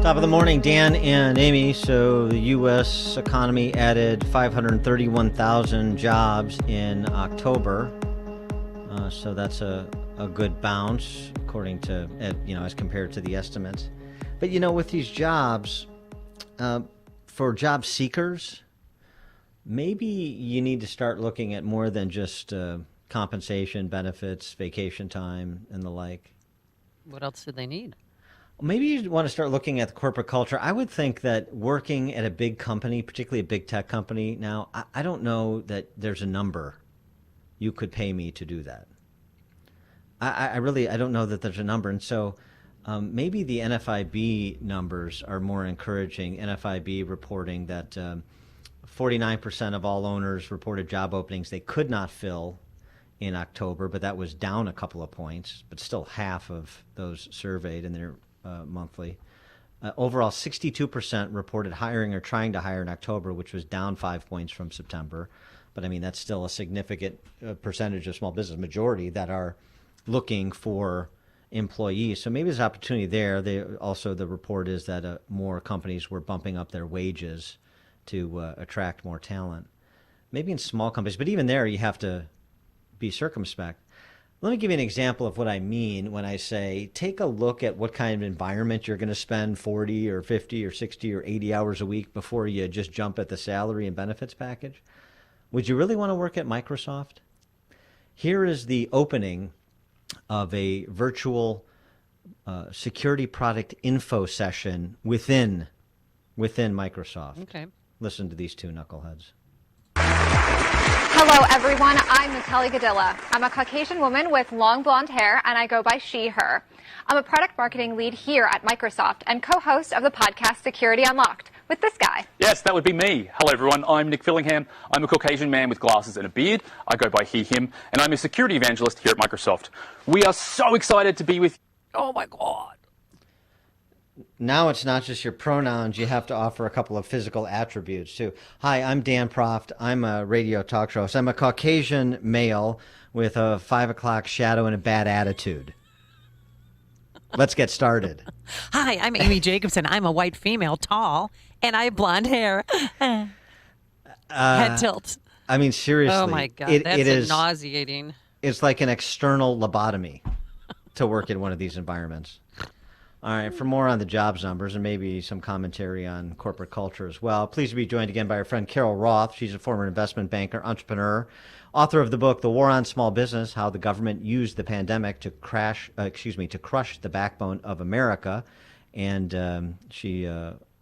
Top of the morning, Dan and Amy. So the U.S. economy added 531,000 jobs in October. So that's a good bounce, according to, as compared to the estimates. But, with these jobs, for job seekers, maybe you need to start looking at more than just compensation, benefits, vacation time, and the like. What else do they need? Maybe you want to start looking at the corporate culture. I would think that working at a big company, particularly a big tech company now, I don't know that there's a number you could pay me to do that. I don't know that there's a number. And so maybe the NFIB numbers are more encouraging. NFIB reporting that 49% of all owners reported job openings they could not fill in October, but that was down a couple of points, but still half of those surveyed in their monthly. Overall, 62% reported hiring or trying to hire in October, which was down 5 points from September. But, that's still a significant percentage of small business, majority that are looking for employees. So maybe there's opportunity there. The report is that more companies were bumping up their wages to attract more talent. Maybe in small companies, but even there you have to be circumspect. Let me give you an example of what I mean when I say take a look at what kind of environment you're going to spend 40 or 50 or 60 or 80 hours a week before you just jump at the salary and benefits package. Would you really want to work at Microsoft? Here is the opening of a virtual security product info session within Microsoft. Okay. Listen to these two knuckleheads. Hello, everyone. I'm Natalie Gadilla. I'm a Caucasian woman with long blonde hair, and I go by she, her. I'm a product marketing lead here at Microsoft and co-host of the podcast Security Unlocked with this guy. Yes, that would be me. Hello, everyone. I'm Nick Fillingham. I'm a Caucasian man with glasses and a beard. I go by he, him, and I'm a security evangelist here at Microsoft. We are so excited to be with you. Oh, my God. Now it's not just your pronouns. You have to offer a couple of physical attributes, too. Hi, I'm Dan Proft. I'm a radio talk show host. I'm a Caucasian male with a 5 o'clock shadow and a bad attitude. Let's get started. Hi, I'm Amy Jacobson. I'm a white female, tall, and I have blonde hair. Head tilt. Seriously. Oh, my God. That's nauseating. It's like an external lobotomy to work in one of these environments. All right, for more on the jobs numbers and maybe some commentary on corporate culture as well, pleased to be joined again by our friend Carol Roth. She's a former investment banker, entrepreneur, author of the book, The War on Small Business, How the Government Used the Pandemic to Crush the Backbone of America. And she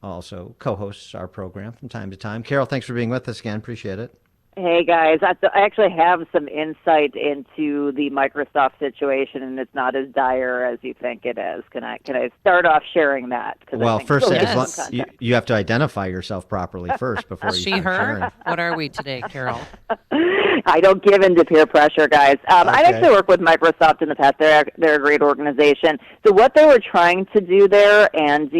also co-hosts our program from time to time. Carol, thanks for being with us again. Appreciate it. Hey, guys. I actually have some insight into the Microsoft situation, and it's not as dire as you think it is. Can I start off sharing that? Well, first, you have to identify yourself properly first before you start sharing. What are we today, Carol? I don't give in to peer pressure, guys. Okay. I actually worked with Microsoft in the past. They're a great organization. So what they were trying to do there, and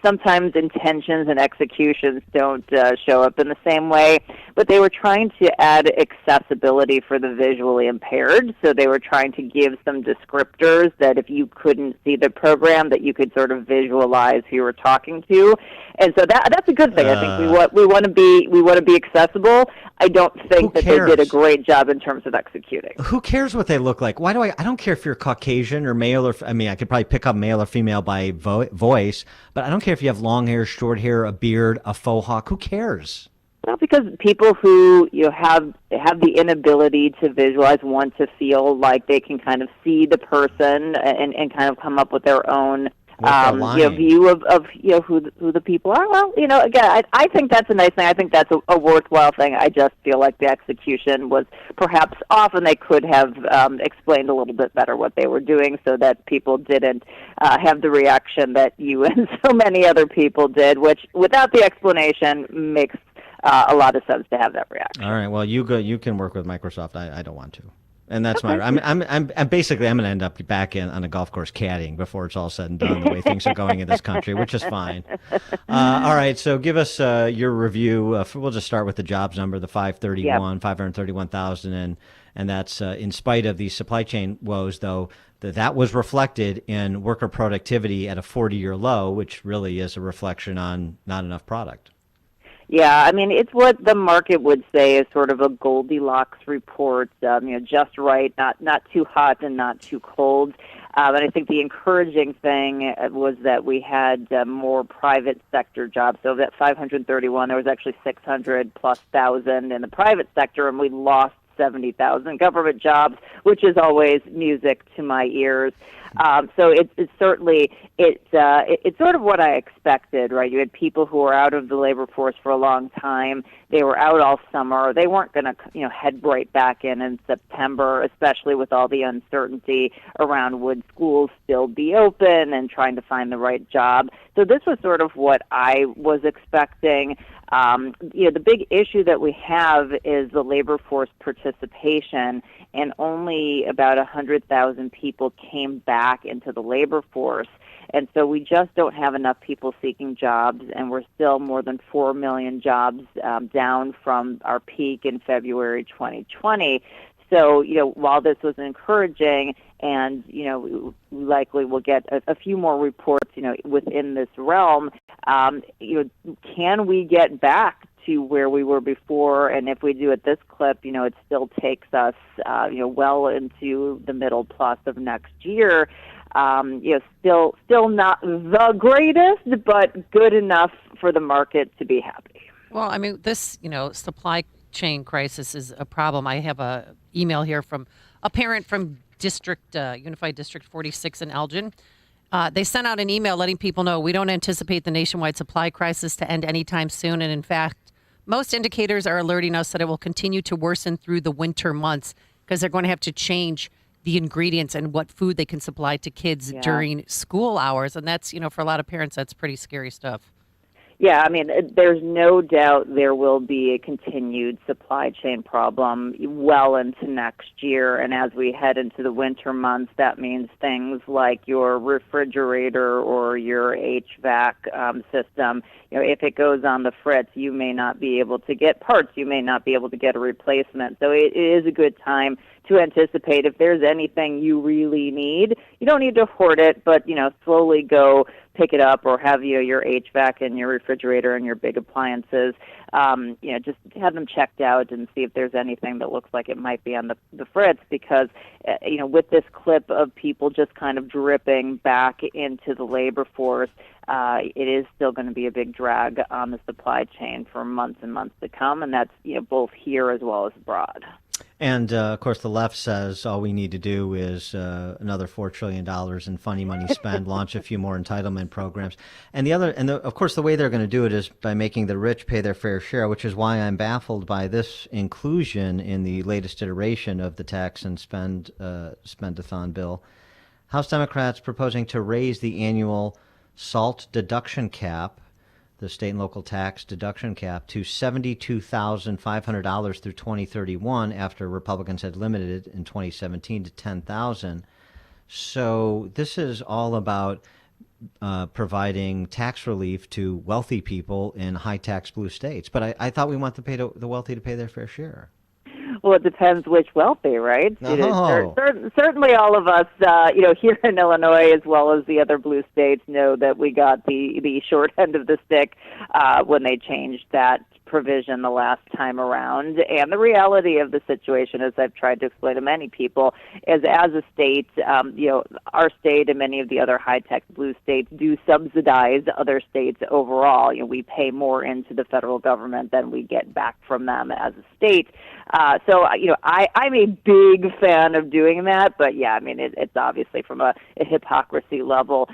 sometimes intentions and executions don't show up in the same way, but they were trying to add accessibility for the visually impaired. So they were trying to give some descriptors that if you couldn't see the program, that you could sort of visualize who you were talking to. And so that's a good thing. I think we want to be accessible. I don't think that they did a great job in terms of executing. Who cares what they look like? Why do I don't care if you're Caucasian or male or I could probably pick up male or female by voice, but I don't care if you have long hair, short hair, a beard, a faux hawk. Who cares? Well, because people who have the inability to visualize want to feel like they can kind of see the person and kind of come up with their own view of who the people are. Well, again, I think that's a nice thing. I think that's a worthwhile thing. I just feel like the execution was perhaps off, and they could have explained a little bit better what they were doing so that people didn't have the reaction that you and so many other people did, which without the explanation makes a lot of sense to have that reaction. All right. Well, you can work with Microsoft. I don't want to. And that's okay. I'm basically I'm going to end up back on a golf course caddying before it's all said and done, the way things are going in this country, which is fine. All right, so give us your review. We'll just start with the jobs number, the 531,000, and that's in spite of the supply chain woes, though. that was reflected in worker productivity at a 40-year low, which really is a reflection on not enough product. Yeah, I mean, it's what the market would say is sort of a Goldilocks report, just right, not too hot and not too cold. And I think the encouraging thing was that we had more private sector jobs. So of that 531, there was actually 600 plus thousand in the private sector, and we lost 70,000 government jobs, which is always music to my ears. So it's certainly it's sort of what I expected, right? You had people who were out of the labor force for a long time. They were out all summer. They weren't going to head right back in September, especially with all the uncertainty around would schools still be open and trying to find the right job. So this was sort of what I was expecting. The big issue that we have is the labor force participation, and only about 100,000 people came back into the labor force. And so we just don't have enough people seeking jobs, and we're still more than 4 million jobs down from our peak in February 2020. So, while this was encouraging, and, we likely will get a few more reports, within this realm, can we get back to where we were before? And if we do at this clip, it still takes us, well into the middle plus of next year. Still not the greatest, but good enough for the market to be happy. Well, I mean, this, supply chain crisis is a problem. I have a email here from a parent from Unified District 46 in Elgin. They sent out an email letting people know we don't anticipate the nationwide supply crisis to end anytime soon. And in fact, most indicators are alerting us that it will continue to worsen through the winter months because they're going to have to change the ingredients and what food they can supply to kids during school hours. And that's, for a lot of parents, that's pretty scary stuff. Yeah, I mean, there's no doubt there will be a continued supply chain problem well into next year. And as we head into the winter months, that means things like your refrigerator or your HVAC system. If it goes on the fritz, you may not be able to get parts. You may not be able to get a replacement. So it is a good time to anticipate if there's anything you really need. You don't need to hoard it, but, slowly go pick it up, or have your HVAC and your refrigerator and your big appliances, just have them checked out and see if there's anything that looks like it might be on the fritz, because, with this clip of people just kind of dripping back into the labor force, it is still going to be a big drag on the supply chain for months and months to come, and that's, both here as well as abroad. And, of course, the left says all we need to do is another $4 trillion in funny money spend, launch a few more entitlement programs. And of course, the way they're going to do it is by making the rich pay their fair share, which is why I'm baffled by this inclusion in the latest iteration of the tax and spend-a-thon bill. House Democrats proposing to raise the annual SALT deduction cap, the state and local tax deduction cap, to $72,500 through 2031 after Republicans had limited it in 2017 to $10,000. So this is all about providing tax relief to wealthy people in high-tax blue states. But I thought we want the wealthy to pay their fair share. Well, it depends which wealthy, right? Oh. Certainly all of us, here in Illinois as well as the other blue states know that we got the short end of the stick when they changed that provision the last time around. And the reality of the situation, as I've tried to explain to many people, is as a state, our state and many of the other high-tech blue states do subsidize other states overall. We pay more into the federal government than we get back from them as a state. So I'm a big fan of doing that, but yeah, I mean, it's obviously from a hypocrisy level.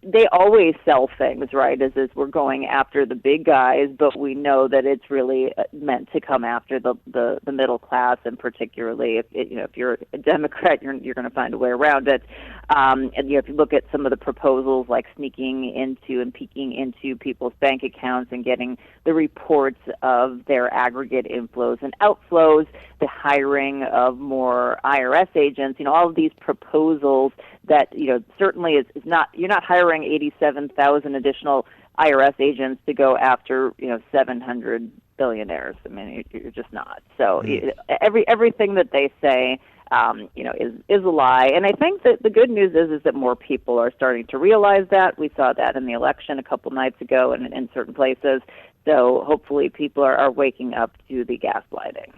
They always sell things, right, as we're going after the big guys, but we know that it's really meant to come after the middle class, and particularly if you're a Democrat, you're going to find a way around it. And if you look at some of the proposals like sneaking into and peeking into people's bank accounts and getting the reports of their aggregate inflows and outflows, the hiring of more IRS agents, all of these proposals that, certainly is not, you're not hiring 87,000 additional IRS agents to go after, 700 billionaires. I mean, you're just not. So everything that they say is a lie. And I think that the good news is that more people are starting to realize that. We saw that in the election a couple nights ago in certain places. So hopefully people are waking up to the gaslighting.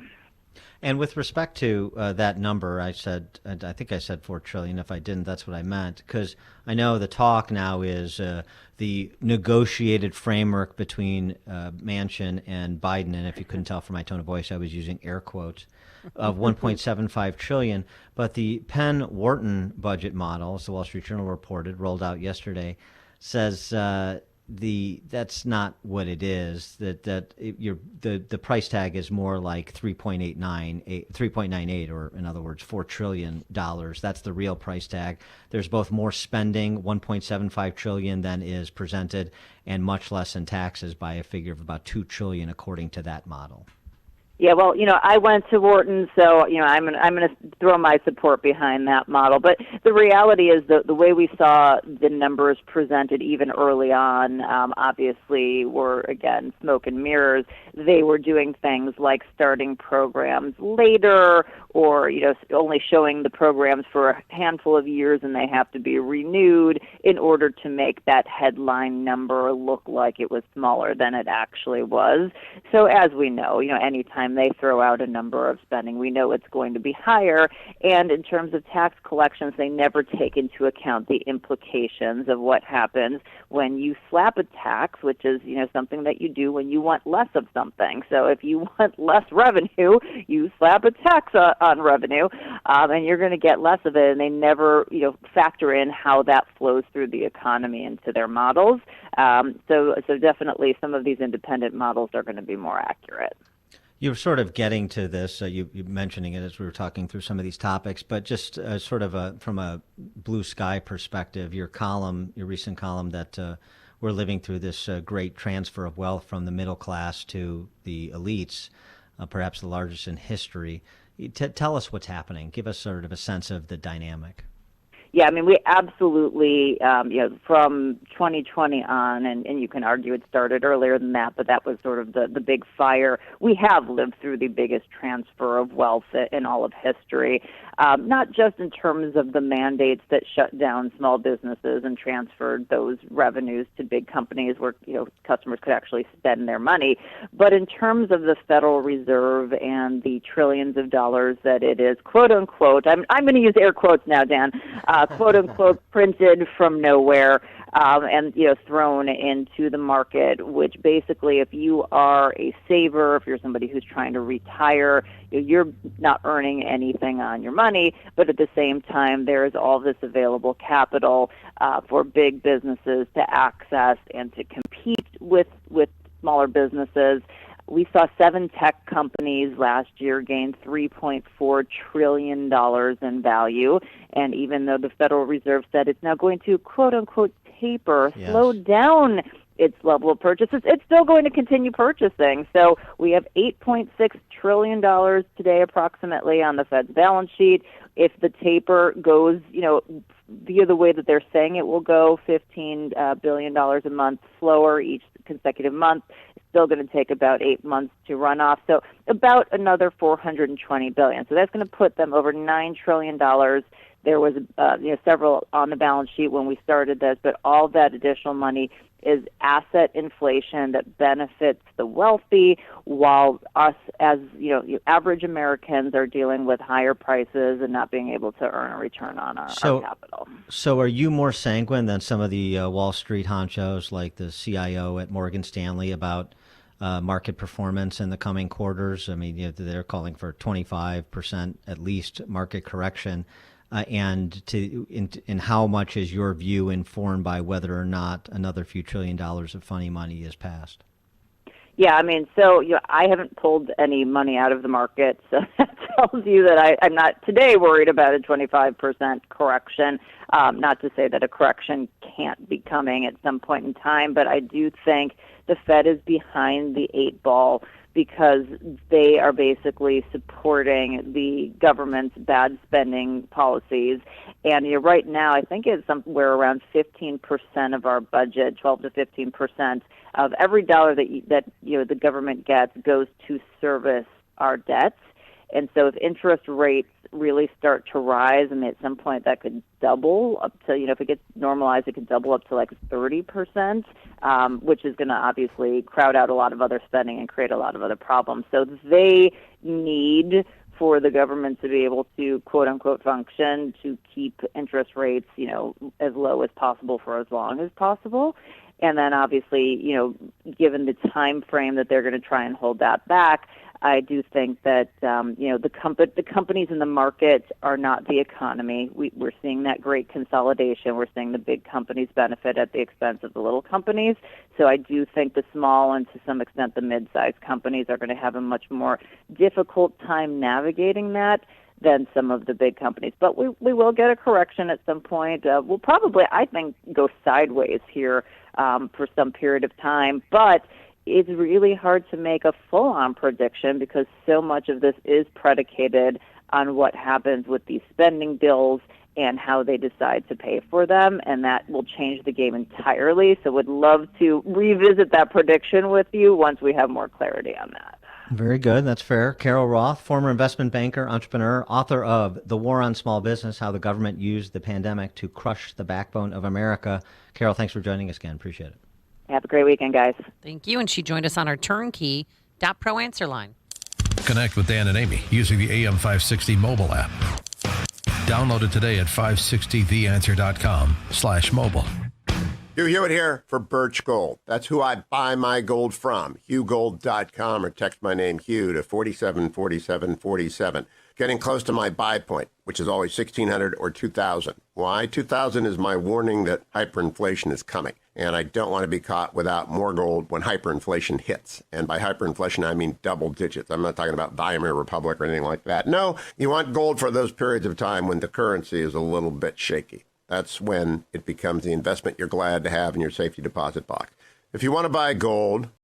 And with respect to that number, I think I said 4 trillion. If I didn't, that's what I meant, because I know the talk now is the negotiated framework between Manchin and Biden. And if you couldn't tell from my tone of voice, I was using air quotes, of 1.75 trillion. But the Penn-Wharton budget model, as the Wall Street Journal reported, rolled out yesterday, says that's not what it is. The price tag is more like 3.98, or in other words, $4 trillion. That's the real price tag. There's both more spending, 1.75 trillion, than is presented, and much less in taxes by a figure of about 2 trillion, according to that model. Yeah, well, I went to Wharton, so I'm going to throw my support behind that model. But the reality is the way we saw the numbers presented even early on, obviously, were again smoke and mirrors. They were doing things like starting programs later, or only showing the programs for a handful of years, and they have to be renewed in order to make that headline number look like it was smaller than it actually was. So as we know, anytime they throw out a number of spending, we know it's going to be higher. And in terms of tax collections, they never take into account the implications of what happens when you slap a tax, which is something that you do when you want less of something. So if you want less revenue, you slap a tax on revenue, and you're going to get less of it. And they never factor in how that flows through the economy into their models. So definitely some of these independent models are going to be more accurate. You're sort of getting to this, you mentioning it as we were talking through some of these topics, but just sort of from a blue sky perspective, your recent column that we're living through this great transfer of wealth from the middle class to the elites, perhaps the largest in history. Tell us what's happening. Give us sort of a sense of the dynamic. Yeah, we absolutely, from 2020 on, and you can argue it started earlier than that, but that was sort of the big fire. We have lived through the biggest transfer of wealth in all of history, not just in terms of the mandates that shut down small businesses and transferred those revenues to big companies where, customers could actually spend their money, but in terms of the Federal Reserve and the trillions of dollars that it is, quote unquote, I'm going to use air quotes now, Dan, quote unquote, printed from nowhere, and thrown into the market, which basically, if you are a saver, if you're somebody who's trying to retire, you're not earning anything on your money, but at the same time there is all this available capital for big businesses to access and to compete with smaller businesses. We saw 7 tech companies last year gain $3.4 trillion in value. And even though the Federal Reserve said it's now going to, quote unquote, taper, slow down its level of purchases, it's still going to continue purchasing. So we have $8.6 trillion today approximately on the Fed's balance sheet. If the taper goes, via the way that they're saying it will go, $15 billion a month slower each consecutive month, still going to take about 8 months to run off. So about another $420 billion. So that's going to put them over $9 trillion. There was several on the balance sheet when we started this, but all that additional money is asset inflation that benefits the wealthy, while us as average Americans are dealing with higher prices and not being able to earn a return on our capital. So are you more sanguine than some of the Wall Street honchos like the CIO at Morgan Stanley about market performance in the coming quarters? They're calling for 25% at least market correction. And how much is your view informed by whether or not another few $1 trillion of funny money is passed? Yeah, I haven't pulled any money out of the market, so that tells you that I'm not today worried about a 25% correction. Not to say that a correction can't be coming at some point in time, but I do think the Fed is behind the 8 ball because they are basically supporting the government's bad spending policies. And right now, I think it's somewhere around 15% of our budget, 12 to 15% of every dollar that the government gets goes to service our debts. And so if interest rates really start to rise, at some point that could double up to, if it gets normalized, it could double up to like 30%, which is going to obviously crowd out a lot of other spending and create a lot of other problems. So they need for the government to be able to, quote unquote, function, to keep interest rates, as low as possible for as long as possible. And then obviously, given the time frame that they're going to try and hold that back, I do think that, the companies in the market are not the economy. We're seeing that great consolidation. We're seeing the big companies benefit at the expense of the little companies. So I do think the small and to some extent the mid-sized companies are going to have a much more difficult time navigating that than some of the big companies. But we will get a correction at some point. We'll probably, I think, go sideways here for some period of time. But it's really hard to make a full-on prediction because so much of this is predicated on what happens with these spending bills and how they decide to pay for them, and that will change the game entirely. So would love to revisit that prediction with you once we have more clarity on that. Very good. That's fair. Carol Roth, former investment banker, entrepreneur, author of The War on Small Business, How the Government Used the Pandemic to Crush the Backbone of America. Carol, thanks for joining us again. Appreciate it. Have a great weekend, guys. Thank you. And she joined us on our turnkey.pro answer line. Connect with Dan and Amy using the AM560 mobile app. Download it today at 560theanswer.com/mobile. Hugh Hewitt here for Birch Gold. That's who I buy my gold from. HughGold.com or text my name Hugh to 474747. Getting close to my buy point, which is always 1,600 or 2,000. Why? 2,000 is my warning that hyperinflation is coming. And I don't want to be caught without more gold when hyperinflation hits. And by hyperinflation, I mean double digits. I'm not talking about Weimar Republic or anything like that. No, you want gold for those periods of time when the currency is a little bit shaky. That's when it becomes the investment you're glad to have in your safety deposit box. If you want to buy gold,